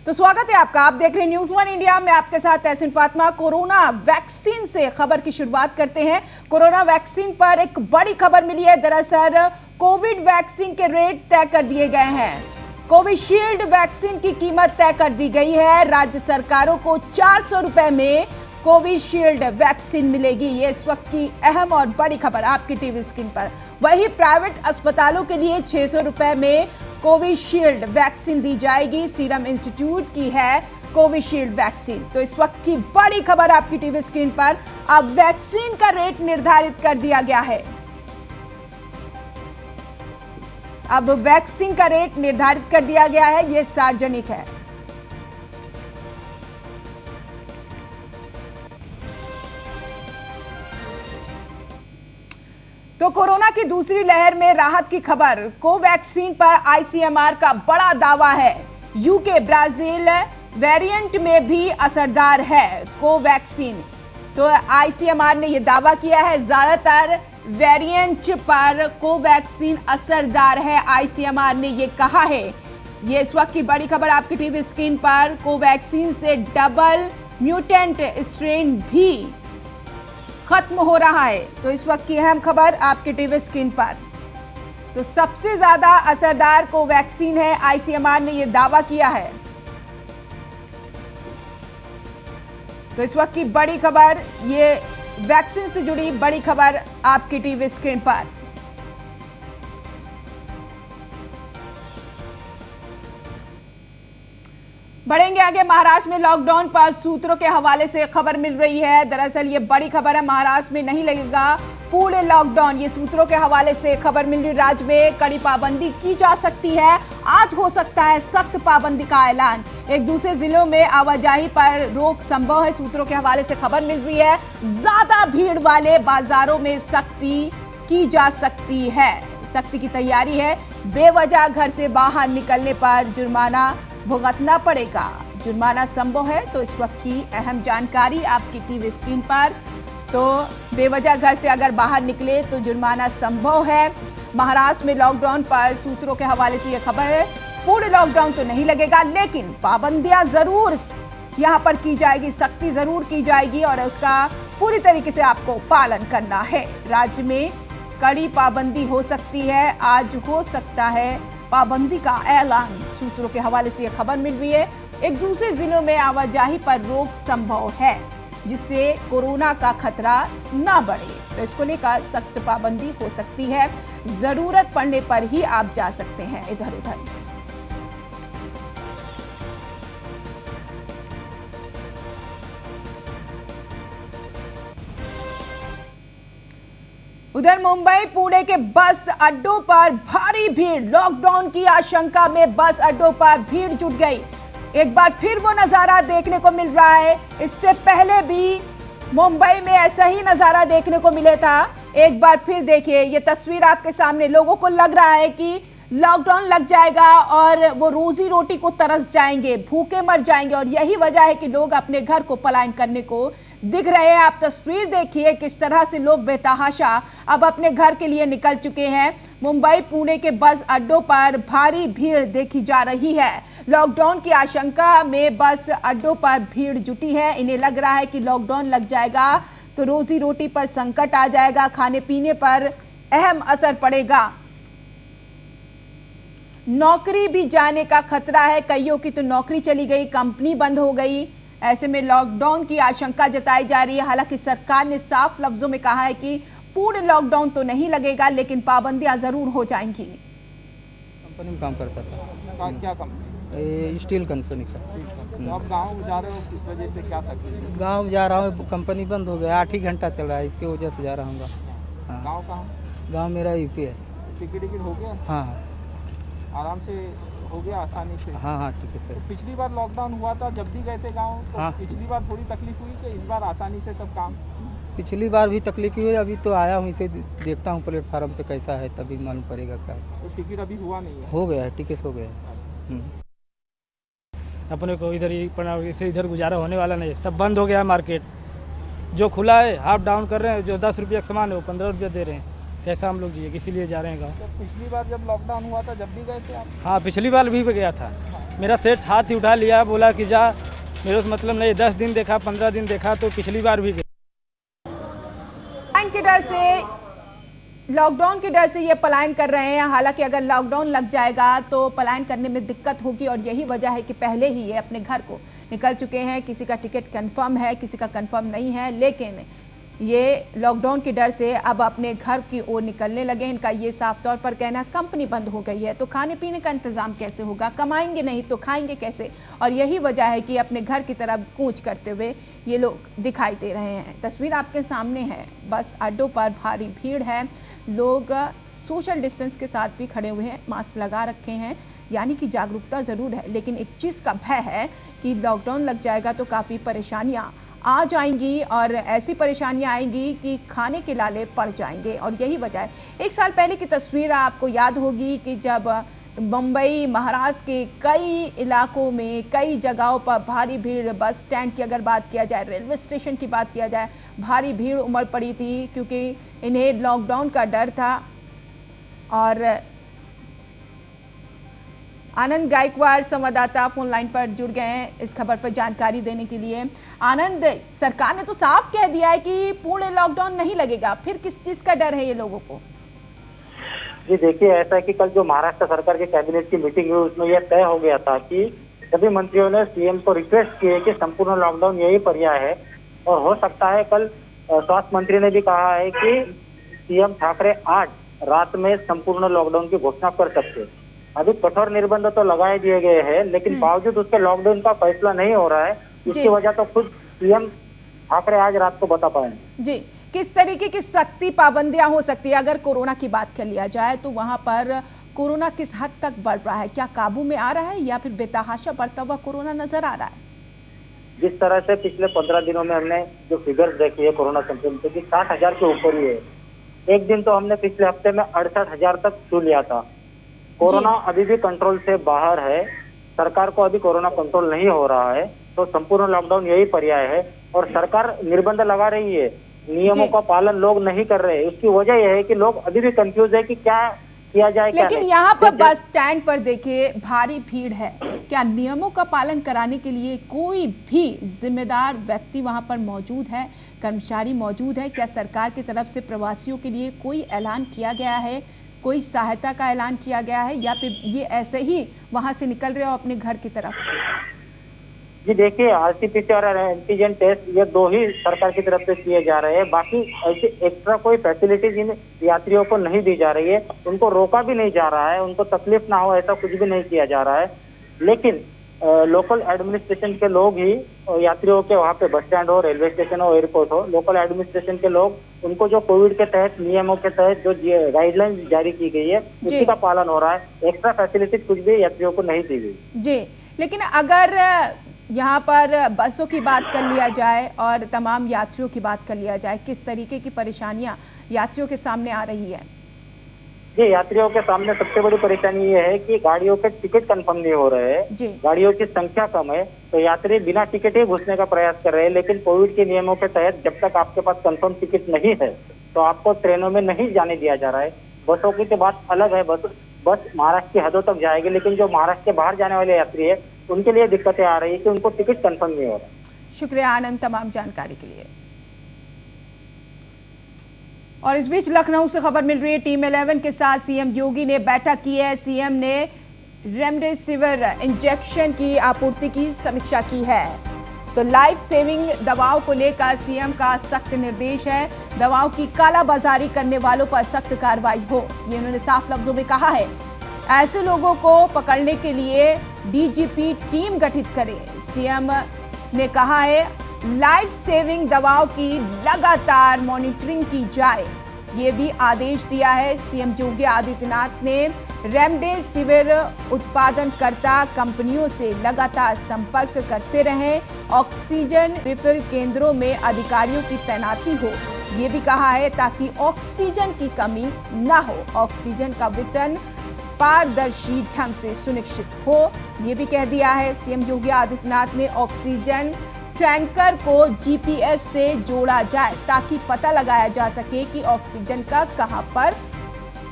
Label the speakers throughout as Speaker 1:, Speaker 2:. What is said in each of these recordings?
Speaker 1: तो स्वागत है आपका। आप देख रहे हैं न्यूज़ वन इंडिया में, आपके साथ तहसीन फातिमा। कोरोना वैक्सीन से खबर की शुरुआत करते हैं। कोरोना वैक्सीन पर एक बड़ी खबर मिली है। दरअसल कोविड वैक्सीन के रेट तय कर दिए गए हैं। कोविशील्ड वैक्सीन की कीमत तय कर दी गई है। राज्य सरकारों को 400 रुपए में कोविशील्ड वैक्सीन मिलेगी। ये इस वक्त की अहम और बड़ी खबर आपकी टीवी स्क्रीन पर। वहीं प्राइवेट अस्पतालों के लिए 600 रुपए में कोविशील्ड वैक्सीन दी जाएगी। सीरम इंस्टीट्यूट की है कोविशील्ड वैक्सीन। तो इस वक्त की बड़ी खबर आपकी टीवी स्क्रीन पर। अब वैक्सीन का रेट निर्धारित कर दिया गया है। अब वैक्सीन का रेट निर्धारित कर दिया गया है, यह सार्वजनिक है। तो कोरोना की दूसरी लहर में राहत की खबर। कोवैक्सीन पर आईसीएमआर का बड़ा दावा है। यूके ब्राजील वेरिएंट में भी असरदार है कोवैक्सीन। तो आईसीएमआर ने यह दावा किया है, ज्यादातर वेरिएंट पर कोवैक्सीन असरदार है। आईसीएमआर ने यह कहा है। ये इस वक्त की बड़ी खबर आपकी टीवी स्क्रीन पर। कोवैक्सीन से डबल म्यूटेंट स्ट्रेन भी खत्म हो रहा है। तो इस वक्त की अहम खबर आपके टीवी स्क्रीन पर। तो सबसे ज्यादा असरदार कोवैक्सीन है, आईसीएमआर ने यह दावा किया है। तो इस वक्त की बड़ी खबर, ये वैक्सीन से जुड़ी बड़ी खबर आपकी टीवी स्क्रीन पर। बढ़ेंगे आगे। महाराष्ट्र में लॉकडाउन पर सूत्रों के हवाले से खबर मिल रही है। दरअसल ये बड़ी खबर है, महाराष्ट्र में नहीं लगेगा पूरे लॉकडाउन। ये सूत्रों के हवाले से खबर मिल रही। राज्य में कड़ी पाबंदी की जा सकती है। आज हो सकता है सख्त पाबंदी का ऐलान। एक दूसरे जिलों में आवाजाही पर रोक संभव है। सूत्रों के हवाले से खबर मिल रही है, ज्यादा भीड़ वाले बाजारों में सख्ती की जा सकती है। सख्ती की तैयारी है। बेवजह घर से बाहर निकलने पर जुर्माना भुगतना पड़ेगा। जुर्माना संभव है। तो इस वक्त की अहम जानकारी आपकी टीवी स्क्रीन पर। तो बेवजह घर से अगर बाहर निकले तो जुर्माना संभव है। महाराष्ट्र में लॉकडाउन पर सूत्रों के हवाले से यह खबर है। पूरे लॉकडाउन तो नहीं लगेगा, लेकिन पाबंदियां जरूर यहां पर की जाएगी, सख्ती जरूर की जाएगी और उसका पूरी तरीके से आपको पालन करना है। राज्य में कड़ी पाबंदी हो सकती है। आज हो सकता है पाबंदी का ऐलान। सूत्रों के हवाले से यह खबर मिल रही है। एक दूसरे जिलों में आवाजाही पर रोक संभव है, जिससे कोरोना का खतरा ना बढ़े। तो इसको लेकर सख्त पाबंदी हो सकती है। जरूरत पड़ने पर ही आप जा सकते हैं इधर उधर। उधर मुंबई पुणे के बस अड्डों पर भारी भीड़। लॉकडाउन की आशंका में बस अड्डों पर भीड़ जुट गई। एक बार फिर वो नजारा देखने को मिल रहा है। इससे पहले भी मुंबई में ऐसा ही नजारा देखने को मिला था। एक बार फिर देखिए ये तस्वीर आपके सामने। लोगों को लग रहा है कि लॉकडाउन लग जाएगा और वो रोजी रोटी को तरस जाएंगे, भूखे मर जाएंगे, और यही वजह है कि लोग अपने घर को पलायन करने को दिख रहे हैं। आप तस्वीर देखिए किस तरह से लोग बेतहाशा अब अपने घर के लिए निकल चुके हैं। मुंबई पुणे के बस अड्डों पर भारी भीड़ देखी जा रही है। लॉकडाउन की आशंका में बस अड्डों पर भीड़ जुटी है। इन्हें लग रहा है कि लॉकडाउन लग जाएगा तो रोजी रोटी पर संकट आ जाएगा, खाने पीने पर अहम असर पड़ेगा, नौकरी भी जाने का खतरा है। कईयों की तो नौकरी चली गई, कंपनी बंद हो गई। ऐसे में लॉकडाउन की आशंका जताई जा रही है। हालांकि सरकार ने साफ लफ्जों में कहा है कि पूरे लॉकडाउन तो नहीं लगेगा, लेकिन पाबंदियां जरूर हो जाएंगी।
Speaker 2: कंपनी में काम करता था।
Speaker 3: क्या कंपनी?
Speaker 2: स्टील कंपनी का।
Speaker 3: तो आप गाँव जा रहे हो, किस वजह से, क्या तकलीफ?
Speaker 2: गांव जा रहा हूँ, कंपनी बंद हो गया। 8 ही घंटा चल रहा है, इसकी वजह से जा रहा हूँ। हाँ।
Speaker 3: गाँव कहाँ?
Speaker 2: गांव मेरा यूपी है।
Speaker 3: टिकट हो गया?
Speaker 2: हाँ
Speaker 3: आराम से हो गया, आसानी से?
Speaker 2: हाँ ठीक है सर।
Speaker 3: तो पिछली बार लॉकडाउन हुआ था जब भी गए थे गाँव, तो
Speaker 2: हाँ।
Speaker 3: पिछली बार थोड़ी तकलीफ हुई कि इस बार आसानी से सब काम?
Speaker 2: पिछली बार भी तकलीफ हुई। अभी तो आया हूँ, इसे देखता हूँ प्लेटफार्म पे कैसा है, तभी मालूम पड़ेगा क्या।
Speaker 3: तो टिकट अभी हुआ नहीं है?
Speaker 2: हो गया है, टिकट हो गया है।
Speaker 4: अपने को इधर इसे इधर गुजारा होने वाला नहीं है। सब बंद हो गया है। मार्केट जो खुला है हाफ डाउन कर रहे हैं। जो 10 रुपये का सामान है वो 15 रुपये दे रहे हैं। कैसा हम लोग जिए, इसीलिए जा रहे हैं गाँव।
Speaker 3: तो पिछली बार जब लॉकडाउन हुआ था जब भी गए थे आप?
Speaker 4: हाँ पिछली बार भी गया था। मेरा सेठ हाथ ही उठा लिया, बोला कि जा, मेरे से मतलब नहीं। 10 दिन देखा, 15 दिन देखा, तो पिछली बार भी
Speaker 1: पलायन के डर से, लॉकडाउन के डर से ये पलायन कर रहे हैं। हालांकि अगर लॉकडाउन लग जाएगा तो पलायन करने में दिक्कत होगी और यही वजह है कि पहले ही ये अपने घर को निकल चुके हैं। किसी का टिकट कंफर्म है, किसी का कंफर्म नहीं है, लेकिन ये लॉकडाउन के डर से अब अपने घर की ओर निकलने लगे। इनका ये साफ तौर पर कहना, कंपनी बंद हो गई है तो खाने पीने का इंतजाम कैसे होगा, कमाएंगे नहीं तो खाएंगे कैसे, और यही वजह है कि अपने घर की तरफ कूच करते हुए ये लोग दिखाई दे रहे हैं। तस्वीर आपके सामने है, बस अड्डों पर भारी भीड़ है, लोग सोशल डिस्टेंस के साथ भी खड़े हुए हैं, मास्क लगा रखे हैं, यानी कि जागरूकता ज़रूर है। लेकिन एक चीज़ का भय है कि लॉकडाउन लग जाएगा तो काफ़ी परेशानियाँ आ जाएंगी और ऐसी परेशानियां आएंगी कि खाने के लाले पड़ जाएंगे, और यही वजह है। एक साल पहले की तस्वीर आपको याद होगी कि जब मुंबई, महाराष्ट्र के कई इलाकों में, कई जगहों पर भारी भीड़, बस स्टैंड की अगर बात किया जाए, रेलवे स्टेशन की बात किया जाए, भारी भीड़ उमड़ पड़ी थी क्योंकि इन्हें लॉकडाउन का डर था। और आनंद गायकवाड़ संवाददाता फोन लाइन पर जुड़ गए हैं इस खबर पर जानकारी देने के लिए। आनंद, सरकार ने तो साफ कह दिया है कि पूर्ण लॉकडाउन नहीं लगेगा, फिर किस चीज का डर है ये लोगों को?
Speaker 5: जी देखिए, ऐसा है कि कल जो महाराष्ट्र सरकार के कैबिनेट की मीटिंग हुई उसमें यह तय हो गया था कि सभी मंत्रियों ने सीएम को रिक्वेस्ट की है कि संपूर्ण लॉकडाउन यही पर्याय है। और हो सकता है कल स्वास्थ्य मंत्री ने भी कहा है कि सीएम ठाकरे आज रात में संपूर्ण लॉकडाउन की घोषणा कर सकते। अभी कठोर निर्बंध तो लगाए दिए गए हैं, लेकिन बावजूद उसके लॉकडाउन का फैसला नहीं हो रहा है। इसकी वजह तो खुद सीएम ठाकरे आज रात को बता पाएंगे।
Speaker 1: जी, किस तरीके की सख्ती पाबंदियां हो सकती है? अगर कोरोना की बात कर लिया जाए तो वहां पर कोरोना किस हद तक बढ़ रहा है, क्या काबू में आ रहा है या फिर बेतहाशा बढ़ता हुआ कोरोना नजर आ रहा है?
Speaker 5: जिस तरह से पिछले 15 दिनों में हमने जो फिगर्स देखी है कोरोना संक्रमितों की, 60,000 के ऊपर ही है। एक दिन तो हमने पिछले हफ्ते में 68,000 तक छू लिया था। कोरोना अभी भी कंट्रोल से बाहर है, सरकार को अभी कोरोना कंट्रोल नहीं हो रहा है, तो संपूर्ण लॉकडाउन यही पर्याय है। और सरकार निर्बंध लगा रही है, नियमों का पालन लोग नहीं कर रहे। उसकी वजह यह है कि लोग अभी भी कंफ्यूज है कि क्या किया जाए।
Speaker 1: लेकिन यहाँ पर बस स्टैंड पर देखिए भारी भीड़ है, क्या नियमों का पालन कराने के लिए कोई भी जिम्मेदार व्यक्ति वहां पर मौजूद है, कर्मचारी मौजूद है? क्या सरकार की तरफ से प्रवासियों के लिए कोई ऐलान किया गया है, कोई सहायता का ऐलान किया गया है, या फिर ये ऐसे ही वहां से निकल रहे हो अपने घर की तरफ?
Speaker 5: जी देखिए, आरटीपीसीआर और एंटीजन टेस्ट ये दो ही सरकार की तरफ से किए जा रहे हैं। बाकी ऐसी एक्स्ट्रा कोई फैसिलिटीज इन यात्रियों को नहीं दी जा रही है। उनको रोका भी नहीं जा रहा है, उनको तकलीफ ना हो ऐसा कुछ भी नहीं किया जा रहा है। लेकिन लोकल एडमिनिस्ट्रेशन के लोग ही यात्रियों के वहाँ पे बस स्टैंड हो, रेलवे स्टेशन हो, एयरपोर्ट हो, लोकल एडमिनिस्ट्रेशन के लोग, उनको जो कोविड के तहत नियमों के तहत जो गाइडलाइन जारी की गई है उसी का पालन हो रहा है। एक्स्ट्रा फैसिलिटीज कुछ भी यात्रियों को नहीं दी गई।
Speaker 1: जी, लेकिन अगर यहाँ पर बसों की बात कर लिया जाए और तमाम यात्रियों की बात कर लिया जाए, किस तरीके की परेशानियां यात्रियों के सामने आ रही है?
Speaker 5: जी, यात्रियों के सामने सबसे बड़ी परेशानी ये है कि गाड़ियों के टिकट कंफर्म नहीं हो रहे हैं, गाड़ियों की संख्या कम है, तो यात्री बिना टिकट ही घुसने का प्रयास कर रहे हैं। लेकिन कोविड के नियमों के तहत जब तक आपके पास कंफर्म टिकट नहीं है तो आपको ट्रेनों में नहीं जाने दिया जा रहा है। बसों की तो बात अलग है, बस महाराष्ट्र की हदों तक जाएगी, लेकिन जो महाराष्ट्र के बाहर जाने वाले यात्री है उनके लिए दिक्कतें आ रही है कि उनको टिकट कंफर्म नहीं हो रहा।
Speaker 1: शुक्रिया आनंद तमाम जानकारी के लिए। और इस बीच लखनऊ से खबर मिल रही है, टीम 11 के साथ सीएम योगी ने बैठक की है। सीएम ने रेमडेसिविर इंजेक्शन की आपूर्ति की समीक्षा की है। तो लाइफ सेविंग दवाओं को लेकर सीएम का सख्त निर्देश है, दवाओं की कालाबाजारी करने वालों पर सख्त कार्रवाई हो, ये उन्होंने साफ लफ्जों में कहा है। ऐसे लोगों को पकड़ने के लिए डीजीपी टीम गठित करे। सीएम ने कहा है लाइफ सेविंग दवाओं की लगातार मॉनिटरिंग की जाए, ये भी आदेश दिया है। सीएम योगी आदित्यनाथ ने रेमडेसिविर उत्पादनकर्ता कंपनियों से लगातार संपर्क करते रहे, ऑक्सीजन रिफिल केंद्रों में अधिकारियों की तैनाती हो, ये भी कहा है ताकि ऑक्सीजन की कमी न हो, ऑक्सीजन का वितरण पारदर्शी ढंग से सुनिश्चित हो, ये भी कह दिया है। सीएम योगी आदित्यनाथ ने ऑक्सीजन टैंकर को जीपीएस से जोड़ा जाए ताकि पता लगाया जा सके कि ऑक्सीजन का कहां पर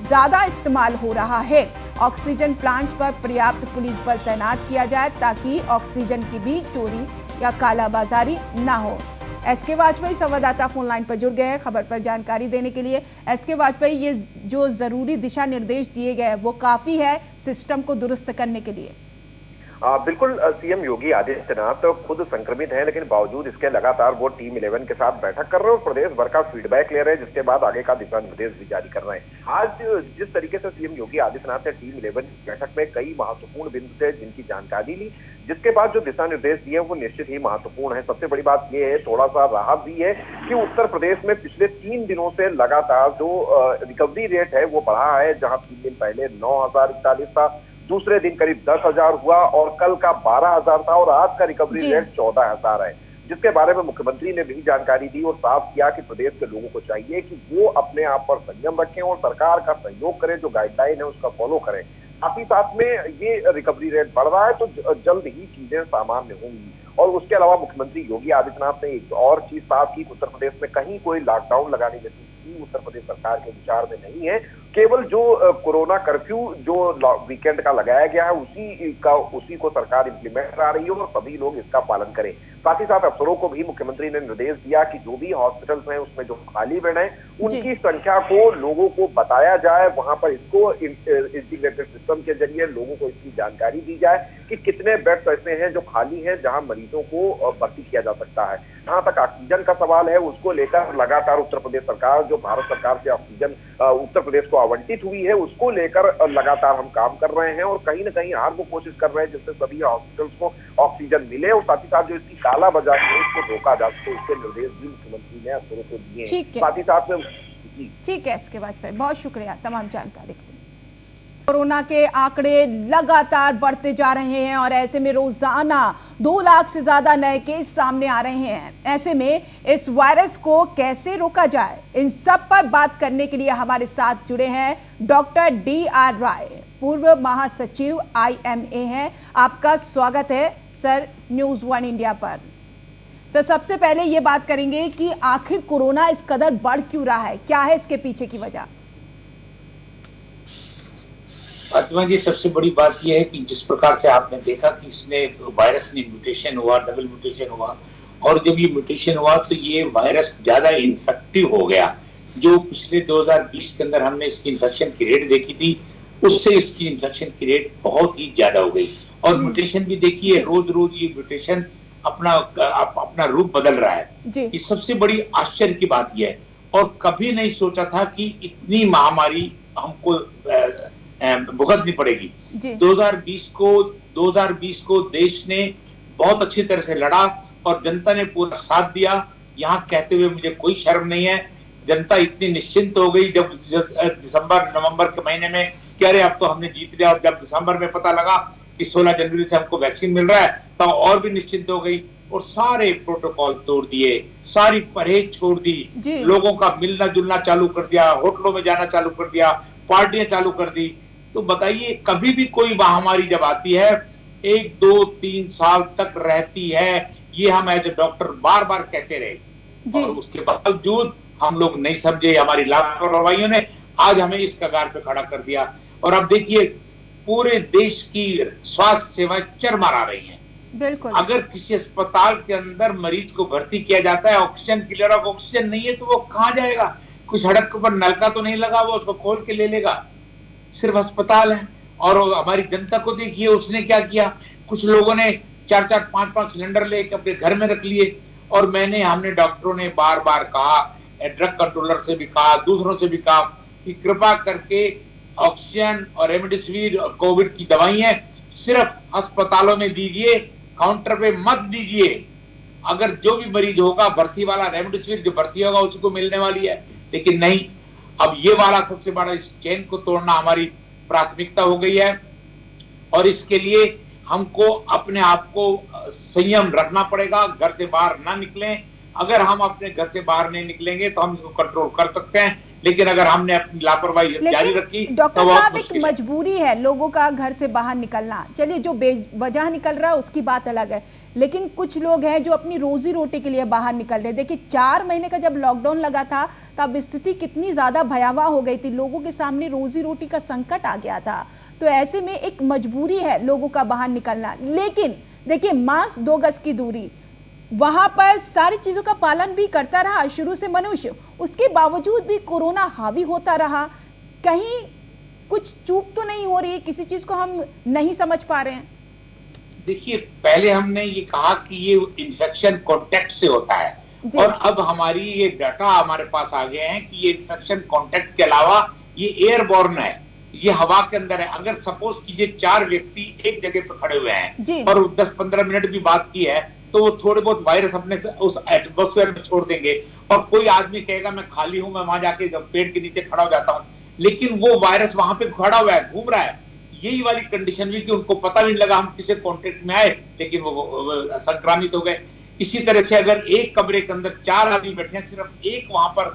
Speaker 1: ज्यादा इस्तेमाल हो रहा है। ऑक्सीजन प्लांट्स पर पर्याप्त पुलिस बल तैनात किया जाए ताकि ऑक्सीजन की भी चोरी या कालाबाजारी ना हो। एसके वाजपेयी संवाददाता फोन लाइन पर जुड़ गए हैं खबर पर जानकारी देने के लिए। एसके वाजपेयी, ये जो जरूरी दिशा निर्देश दिए गए वो काफी है सिस्टम को दुरुस्त करने के लिए?
Speaker 6: बिल्कुल, सीएम योगी आदित्यनाथ खुद संक्रमित हैं, लेकिन बावजूद इसके लगातार वो टीम 11 के साथ बैठक कर रहे हैं और प्रदेश भर का फीडबैक ले रहे हैं, जिसके बाद आगे का दिशा निर्देश भी जारी कर रहे हैं। आज जिस तरीके से सीएम योगी आदित्यनाथ ने टीम 11 की बैठक में कई महत्वपूर्ण बिंदु थे जिनकी जानकारी ली, जिसके बाद जो दिशा निर्देश दिए वो निश्चित ही महत्वपूर्ण है। सबसे बड़ी बात यह है, थोड़ा सा राहत भी है कि उत्तर प्रदेश में पिछले 3 दिनों से लगातार जो रिकवरी रेट है वो बढ़ा है। जहां 3 दिन पहले 9,041 था, दूसरे दिन करीब 10,000 हुआ और कल का 12,000 था और आज का रिकवरी रेट 14,000 है, जिसके बारे में मुख्यमंत्री ने भी जानकारी दी और साफ किया कि प्रदेश के लोगों को चाहिए कि वो अपने आप पर संयम रखें और सरकार का सहयोग करें, जो गाइडलाइन है उसका फॉलो करें। साथ ही साथ में ये रिकवरी रेट बढ़ रहा है तो जल्द ही चीजें सामान्य होंगी। और उसके अलावा मुख्यमंत्री योगी आदित्यनाथ ने एक और चीज साफ की, उत्तर प्रदेश में कहीं कोई लॉकडाउन लगाने जैसी उत्तर प्रदेश सरकार के विचार में नहीं है। केवल जो कोरोना कर्फ्यू जो वीकेंड का लगाया गया है उसी को सरकार इंप्लीमेंट करा रही है और सभी लोग इसका पालन करें। साथ ही साथ अफसरों को भी मुख्यमंत्री ने निर्देश दिया कि जो भी हॉस्पिटल्स हैं उसमें जो खाली बेड हैं उनकी संख्या को लोगों को बताया जाए, वहां पर इसको इंटीग्रेटेड सिस्टम के जरिए लोगों को इसकी जानकारी दी जाए कि कितने बेड्स ऐसे हैं जो खाली हैं जहां मरीजों को भर्ती किया जा सकता है। जहां तक ऑक्सीजन का सवाल है उसको लेकर लगातार उत्तर प्रदेश सरकार, जो भारत सरकार से ऑक्सीजन उत्तर प्रदेश को आवंटित हुई है उसको लेकर लगातार हम काम कर रहे हैं और कहीं ना कहीं हर वो कोशिश कर रहे हैं जिससे सभी हॉस्पिटल्स को ऑक्सीजन मिले और साथ ही साथ जो इसकी कालाबाजारी है उसको रोका जा सके, उसके निर्देश भी मुख्यमंत्री ने अफसरों को दिए हैं। साथ ही साथ में
Speaker 1: ठीक है, इसके बाद बहुत शुक्रिया तमाम जानकारी के लिए। कोरोना के आंकड़े लगातार बढ़ते जा रहे हैं और ऐसे में रोजाना 2 लाख से ज्यादा नए केस सामने आ रहे हैं। ऐसे में इस वायरस को कैसे रोका जाए, इन सब पर बात करने के लिए हमारे साथ जुड़े हैं डॉक्टर DR राय, पूर्व महासचिव IMA हैं। आपका स्वागत है सर न्यूज़ 1 इंडिया पर। सर, सबसे पहले ये बात करेंगे कि आखिर कोरोना इस कदर बढ़ क्यों रहा है, क्या है इसके पीछे की वजह?
Speaker 7: फातिमा जी, सबसे बड़ी बात यह है कि जिस प्रकार से आपने देखा कि इसने वायरस में म्यूटेशन हुआ, डबल म्यूटेशन हुआ और जब ये म्यूटेशन हुआ तो ये वायरस ज्यादा इन्फेक्टिव हो गया। जो पिछले 2020 के अंदर हमने इसकी इन्फेक्शन की रेट देखी थी उससे इसकी इन्फेक्शन की रेट बहुत ही ज्यादा हो गई और म्यूटेशन भी देखिए, रोज रोज ये म्यूटेशन अपना रूप बदल रहा है। ये सबसे बड़ी आश्चर्य की बात यह है और कभी नहीं सोचा था कि इतनी महामारी हमको भुगतनी पड़ेगी। 2020 को देश ने बहुत अच्छी तरह से लड़ा और जनता ने पूरा साथ दिया। यहाँ कहते हुए मुझे कोई शर्म नहीं है, जनता इतनी निश्चिंत हो गई जब दिसंबर नवंबर के महीने में कि अरे अब तो हमने जीत लिया, और जब दिसंबर में पता लगा कि 16 जनवरी से हमको वैक्सीन मिल रहा है तो और भी निश्चिंत हो गई और सारे प्रोटोकॉल तोड़ दिए, सारी परहेज छोड़ दी, लोगों का मिलना जुलना चालू कर दिया, होटलों में जाना चालू कर दिया, पार्टियां चालू कर दी। तो बताइए, कभी भी कोई महामारी जब आती है 1, 2, 3 साल तक रहती है, ये हम एज ए डॉक्टर बार बार कहते रहे और उसके बावजूद हम लोग नहीं समझे, हमारी लापरवाहियों ने आज हमें इस कगार पे खड़ा कर दिया। और अब देखिए पूरे देश की स्वास्थ्य सेवाएं चरमरा रही हैं।
Speaker 1: बिल्कुल,
Speaker 7: अगर किसी अस्पताल के अंदर मरीज को भर्ती किया जाता है, ऑक्सीजन क्लियर ऑफ ऑक्सीजन नहीं है तो वो कहाँ जाएगा? कोई सड़क के ऊपर नलका तो नहीं लगा वो उसको खोल के ले लेगा, सिर्फ अस्पताल है। और हमारी जनता को देखिए उसने क्या किया, कुछ लोगों ने 4-4, 5-5 सिलेंडर लेके अपने घर में रख लिए और हमने डॉक्टरों ने बार बार कहा, ड्रग कंट्रोलर से भी कहा, दूसरों से भी कहा कि कृपा करके ऑक्सीजन और रेमडेसिविर और कोविड की दवाइयां सिर्फ अस्पतालों में दीजिए, काउंटर पे मत दीजिए। अगर जो भी मरीज होगा भर्ती वाला रेमडेसिविर जो भर्ती होगा उसी को मिलने वाली है, लेकिन नहीं, अब ये वाला सबसे बड़ा इस चेन को तोड़ना हमारी प्राथमिकता हो गई है और इसके लिए हमको अपने आप को संयम रखना पड़ेगा, घर से बाहर ना निकलें। अगर हम अपने घर से बाहर नहीं निकलेंगे तो हम इसको कंट्रोल कर सकते हैं, लेकिन अगर हमने अपनी लापरवाही जारी रखी
Speaker 1: डॉक्टर साहब, एक मजबूरी है लोगों का घर से बाहर निकलना। चलिए, जो बेवजह निकल रहा है उसकी बात अलग है, लेकिन कुछ लोग हैं जो अपनी रोजी रोटी के लिए बाहर निकल रहे। देखिए 4 महीने का जब लॉकडाउन लगा था तब स्थिति कितनी ज्यादा भयावह हो गई थी, लोगों के सामने रोजी रोटी का संकट आ गया था। तो ऐसे में एक मजबूरी है लोगों का बाहर निकलना। लेकिन देखिए, मास्क, 2 गज की दूरी, वहां पर सारी चीजों का पालन भी करता रहा शुरू से मनुष्य, उसके बावजूद भी कोरोना हावी होता रहा। कहीं कुछ चूक तो नहीं हो रही, किसी चीज को हम नहीं समझ पा रहे हैं?
Speaker 7: देखिए, पहले हमने ये कहा कि ये इन्फेक्शन कॉन्टेक्ट से होता है, और अब हमारी ये डाटा हमारे पास आ गए हैं कि ये इन्फेक्शन कॉन्टेक्ट के अलावा ये एयरबॉर्न है, ये हवा के अंदर है। अगर सपोज कीजिए 4 व्यक्ति एक जगह पर खड़े हुए हैं और 10-15 मिनट भी बात की है, तो वो थोड़े बहुत वायरस अपने से उस एटमॉस्फेयर में छोड़ देंगे, और कोई आदमी कहेगा मैं खाली हूं, मैं वहां जाके पेड़ के नीचे खड़ा हो जाता हूं, लेकिन वो वायरस वहां पे खड़ा हुआ है, घूम रहा है। यही वाली कंडीशन हुई कि उनको पता भी नहीं लगा हम किसी कॉन्टेक्ट में आए, लेकिन वो संक्रमित हो गए। इसी तरह से अगर एक कमरे के अंदर 4 आदमी बैठे हैं, सिर्फ एक वहां पर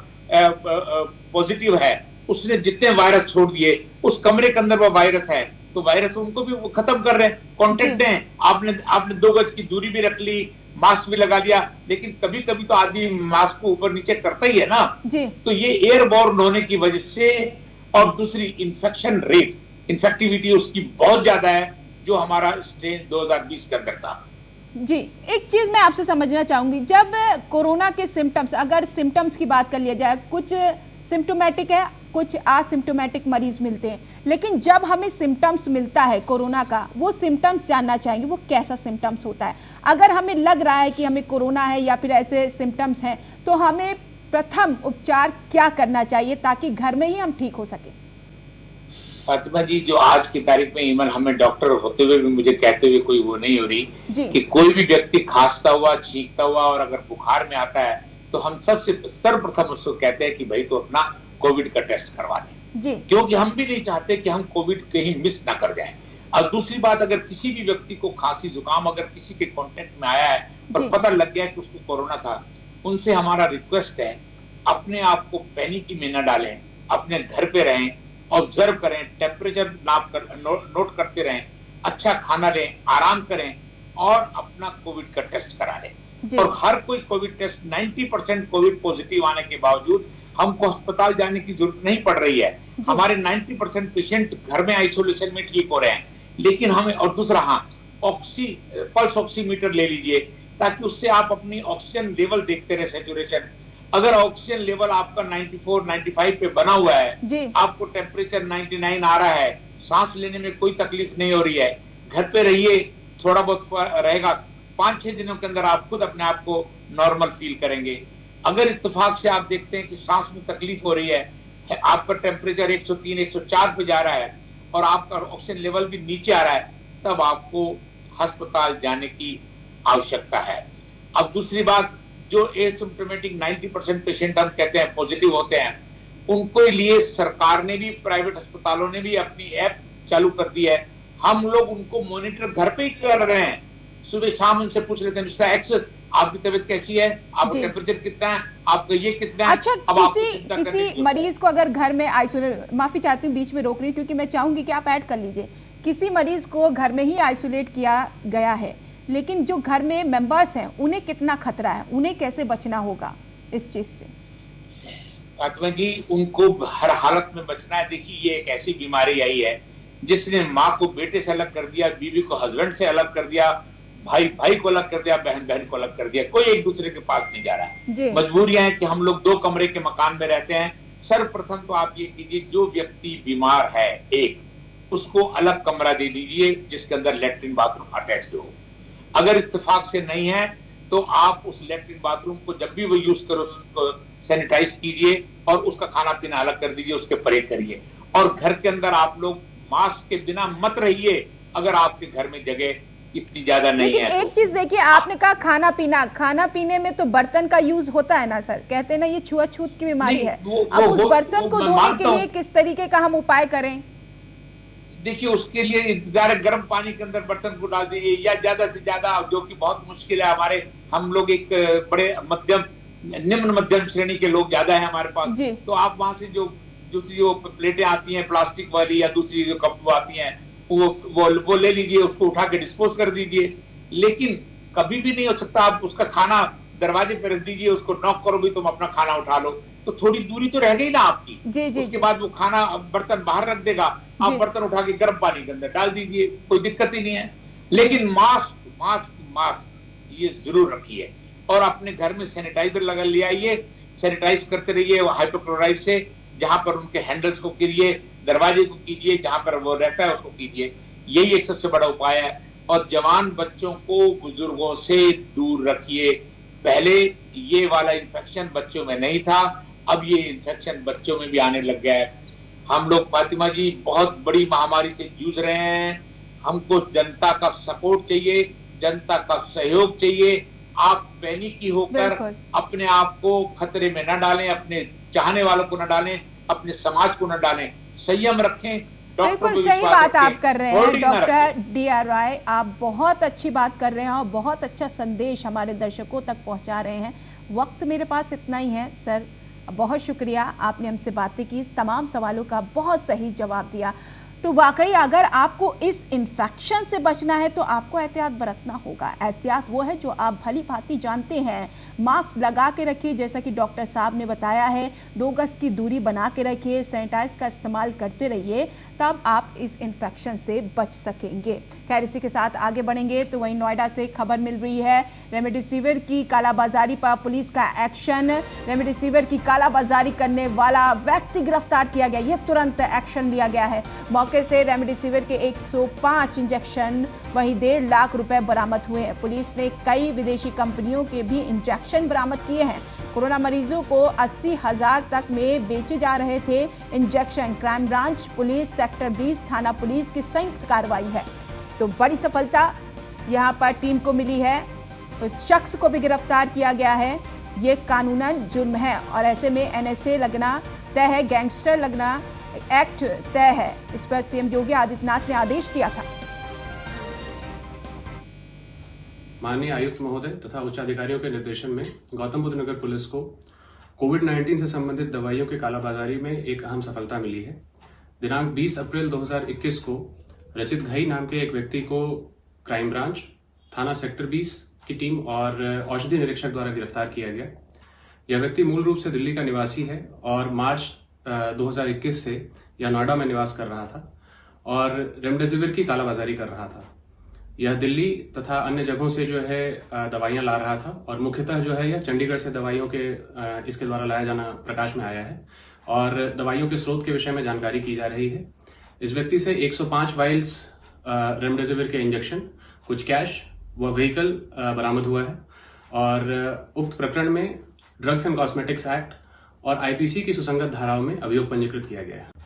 Speaker 7: पॉजिटिव है, उसने जितने वायरस छोड़ दिए, उस कमरे के अंदर वो वायरस है, तो वायरस उनको भी वो खत्म कर रहे हैं। कॉन्टेक्ट है, आपने 2 गज की दूरी भी रख ली, मास्क भी लगा लिया, लेकिन कभी कभी तो आदमी मास्क को ऊपर नीचे करता ही है ना जी। तो ये एयरबॉर्न होने की वजह से, और दूसरी इन्फेक्शन रेट, इन्फेक्टिविटी उसकी बहुत ज्यादा है, जो हमारा स्ट्रेन 2020 के अंदर था।
Speaker 1: जी, एक चीज मैं आपसे समझना चाहूंगी, जब कोरोना के सिम्टम्स, अगर सिम्टम्स की बात कर लिया जाए, कुछ सिम्टोमेटिक है, कुछ असिम्टोमेटिक मरीज मिलते हैं, लेकिन जब हमें सिम्टम्स मिलता है कोरोना का, वो सिम्टम्स जानना चाहेंगे, वो कैसा सिम्टम्स होता है? अगर हमें लग रहा है कि हमें कोरोना है या फिर ऐसे सिम्टम्स हैं, तो हमें प्रथम उपचार क्या करना चाहिए ताकि घर में ही हम ठीक हो सके?
Speaker 7: फातिमा जी, जो आज की तारीख में इवन हमें डॉक्टर होते हुए भी मुझे कहते हुए कोई वो नहीं हो रही कि कोई भी व्यक्ति खांसता हुआ, छींकता हुआ और अगर बुखार में आता है, तो हम सबसे सर्वप्रथम उसको कहते हैं कि भाई तो अपना कोविड का टेस्ट करवा दें, क्योंकि हम भी नहीं चाहते कि हम कोविड कहीं मिस ना कर जाएं। और दूसरी बात, अगर किसी भी व्यक्ति को खांसी जुकाम अगर किसी के कांटेक्ट में आया है और पता लग गया कि उसको कोरोना था, उनसे हमारा रिक्वेस्ट है, अपने आप को पैनिक में न डालें, अपने घर पे रहें, ऑब्जर्व करें, टेम्परेचर नाप कर नोट करते रहें, अच्छा खाना लें, आराम करें और अपना कोविड का टेस्ट करा लें। और हर कोई कोविड टेस्ट, 90% कोविड पॉजिटिव आने के बावजूद हमको अस्पताल जाने की जरूरत नहीं पड़ रही है। हमारे 90% पेशेंट घर में आइसोलेशन में ठीक हो रहे हैं, लेकिन हमें, और दूसरा पल्स ऑक्सीमीटर ले लीजिए, ताकि उससे आप अपनी ऑक्सीजन लेवल देखते रहे, सैचुरेशन। अगर ऑक्सीजन लेवल आपका 94-95 पे बना हुआ है, आपको टेम्परेचर 99 आ रहा है, सांस लेने में कोई तकलीफ नहीं हो रही है, घर पे रहिए, थोड़ा बहुत रहेगा, 5-6 दिनों के अंदर आप खुद अपने आप को नॉर्मल फील करेंगे। अगर इत्तेफाक से आप देखते हैं कि सांस में तकलीफ हो रही है, आपका टेम्परेचर 103-104 पे जा रहा है और आपका ऑक्सीजन लेवल भी नीचे आ रहा है, तब आपको अस्पताल जाने की आवश्यकता है। अब दूसरी बात, जो एसिम्प्टोमेटिक 90% पेशेंट हम कहते हैं पॉजिटिव होते हैं, उनको लिए सरकार ने भी, प्राइवेट अस्पतालों ने भी अपनी ऐप चालू कर दी है। हम लोग उनको मॉनिटर घर पे ही कर रहे हैं, सुबह शाम उनसे पूछ लेते हैं, मिस्टर एक्स आपकी तबीयत कैसी है, आपका टेम्परेचर कितना है, आपका ये कितना है।
Speaker 1: अच्छा, किसी मरीज को अगर घर में आइसोलेट, माफी चाहती हूँ बीच में रोक रही हूँ, क्योंकि मैं चाहूंगी कि आप ऐड कर लीजिए, किसी मरीज को घर में ही आइसोलेट किया गया है, लेकिन जो घर में मेंबर्स हैं उन्हें कितना खतरा है, उन्हें कैसे बचना होगा इस चीज से?
Speaker 7: फातिमा जी, उनको हर हालत में बचना है। देखिए, ये एक ऐसी बीमारी आई है जिसने माँ को बेटे से अलग कर दिया, बीवी को हस्बैंड से अलग कर दिया, भाई को अलग कर दिया, बहन को अलग कर दिया, कोई एक दूसरे के पास नहीं जा रहा है। मजबूरियां हैं कि हम लोग 2 कमरे के मकान में रहते हैं। सर्वप्रथम तो आप ये कीजिए, जो व्यक्ति बीमार है उसको अलग कमरा दे दीजिए जिसके अंदर लेटरिन बाथरूम अटैच्ड हो। अगर इत्तेफाक से नहीं है तो आप उस लेटरिन बाथरूम को जब भी वो यूज करो उसको सैनिटाइज कीजिए और उसका खाना पीना अलग कर दीजिए, उसके परहेज करिए। और घर के अंदर आप लोग मास्क के बिना मत रहिए अगर आपके घर में जगह इतनी ज्यादा नहीं है।
Speaker 1: लेकिन एक चीज देखिए, आपने कहा खाना पीने में तो बर्तन का यूज होता है ना सर, कहते हैं ना ये छुआछूत की बीमारी है। अब उस बर्तन को धोने के लिए किस तरीके का हम उपाय करें?
Speaker 7: देखिए, उसके लिए गर्म पानी के अंदर बर्तन को डाल दीजिए, या ज्यादा से ज्यादा, जो कि बहुत मुश्किल है, हम लोग एक बड़े निम्न मध्यम श्रेणी के लोग ज्यादा है हमारे पास, तो आप वहां से जो दूसरी जो प्लेटें आती हैं प्लास्टिक वाली या दूसरी जो कप आती हैं वो ले लीजिए, उसको उठा के डिस्पोज कर दीजिए। लेकिन कभी भी नहीं हो सकता आप उसका खाना दरवाजे पर रख दीजिए, उसको नॉक करो भी तुम अपना खाना उठा लो, तो थोड़ी दूरी तो रह गई ना आपकी।
Speaker 1: जी जी
Speaker 7: उसके बाद वो खाना बर्तन बाहर रख देगा, आप बर्तन उठा के गर्म पानी के अंदर डाल दीजिए, कोई दिक्कत ही नहीं है। लेकिन मास्क मास्क मास्क ये जरूर रखिए और अपने घर में सैनिटाइजर लगा ले आइए, सैनिटाइज करते रहिए हाइपोक्लोराइड से। जहां पर उनके हैंडल्स को कीजिए, दरवाजे को कीजिए, जहां पर वो रहता है उसको कीजिए। यही एक सबसे बड़ा उपाय है। और जवान बच्चों को बुजुर्गों से दूर रखिए। पहले ये वाला इन्फेक्शन बच्चों में नहीं था, अब ये इन्फेक्शन बच्चों में भी आने लग गया है। हम लोग फातिमा जी बहुत बड़ी महामारी से जूझ रहे हैं। हमको जनता का सपोर्ट चाहिए, जनता का सहयोग चाहिए। आप पैनिकी होकर अपने आप को खतरे में न डालें, अपने चाहने वालों को न डालें, अपने समाज को न डालें, संयम रखें।
Speaker 1: बिल्कुल सही बात आप कर रहे हैं डॉक्टर D.R. राय, आप बहुत अच्छी बात कर रहे हैं और बहुत अच्छा संदेश हमारे दर्शकों तक पहुंचा रहे हैं। वक्त मेरे पास इतना ही है सर, बहुत शुक्रिया, आपने हमसे बातें की, तमाम सवालों का बहुत सही जवाब दिया। तो वाकई अगर आपको इस इन्फेक्शन से बचना है तो आपको एहतियात बरतना होगा। एहतियात वो है जो आप भली भांति जानते हैं। मास्क लगा के रखिए, जैसा कि डॉक्टर साहब ने बताया है, 2 गज की दूरी बना के रखिए, सैनिटाइज का इस्तेमाल करते रहिए, तब आप इस इन्फेक्शन से बच सकेंगे। खैर, इसी के साथ आगे बढ़ेंगे तो वहीं नोएडा से खबर मिल रही है, रेमडेसिविर की कालाबाजारी पर पुलिस का एक्शन। रेमडेसिविर की कालाबाजारी करने वाला व्यक्ति गिरफ्तार किया गया, ये तुरंत एक्शन लिया गया है। मौके से रेमडेसिविर के 105 इंजेक्शन वहीं 1.5 लाख रुपए बरामद हुए हैं। पुलिस ने कई विदेशी कंपनियों के भी इंजेक्शन बरामद किए हैं। कोरोना मरीजों को 80,000 तक में बेचे जा रहे थे injection. Crime branch police, sector 20 थाना पुलिस की संयुक्त कार्रवाई है। तो बड़ी सफलता यहां पर टीम को मिली है। उस शख्स को भी गिरफ्तार किया गया है। ये कानूनन जुर्म है और ऐसे में NSA लगना तय है, गैंगस्टर लगना एक्ट तय है। इस पर सीएम योगी आदित्यनाथ ने आदेश दिया था।
Speaker 8: माननीय आयुक्त महोदय तथा उच्च अधिकारियों के निर्देशन में गौतम बुद्ध नगर पुलिस को कोविड-19 से संबंधित दवाइयों की कालाबाजारी में एक अहम सफलता मिली है। दिनांक 20 अप्रैल 2021 को रचित घई नाम के एक व्यक्ति को क्राइम ब्रांच, थाना सेक्टर 20 की टीम और औषधि निरीक्षक द्वारा गिरफ्तार किया गया। यह व्यक्ति मूल रूप से दिल्ली का निवासी है और मार्च 2021 से यह नोएडा में निवास कर रहा था और रेमडेसिविर की कालाबाजारी कर रहा था। यह दिल्ली तथा अन्य जगहों से जो है दवाइयां ला रहा था और मुख्यतः जो है यह चंडीगढ़ से दवाइयों के इसके द्वारा लाया जाना प्रकाश में आया है और दवाइयों के स्रोत के विषय में जानकारी की जा रही है। इस व्यक्ति से 105 वाइल्स रेमडेसिविर के इंजेक्शन, कुछ कैश व व्हीकल बरामद हुआ है और उक्त प्रकरण में ड्रग्स एंड कॉस्मेटिक्स एक्ट और IPC की सुसंगत धाराओं में अभियोग पंजीकृत किया गया है।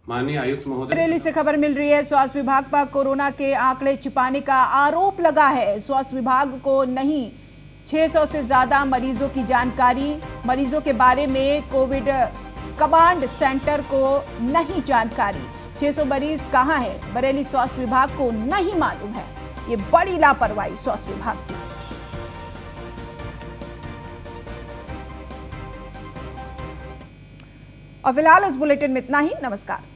Speaker 8: माननीय आयुक्त महोदय,
Speaker 1: बरेली से खबर मिल रही है, स्वास्थ्य विभाग पर कोरोना के आंकड़े छिपाने का आरोप लगा है। स्वास्थ्य विभाग को नहीं 600 से ज्यादा मरीजों की जानकारी, मरीजों के बारे में कोविड कमांड सेंटर को नहीं जानकारी। 600 मरीज कहां है, बरेली स्वास्थ्य विभाग को नहीं मालूम है। ये बड़ी लापरवाही स्वास्थ्य विभाग की। और फिलहाल इस बुलेटिन में इतना ही। नमस्कार।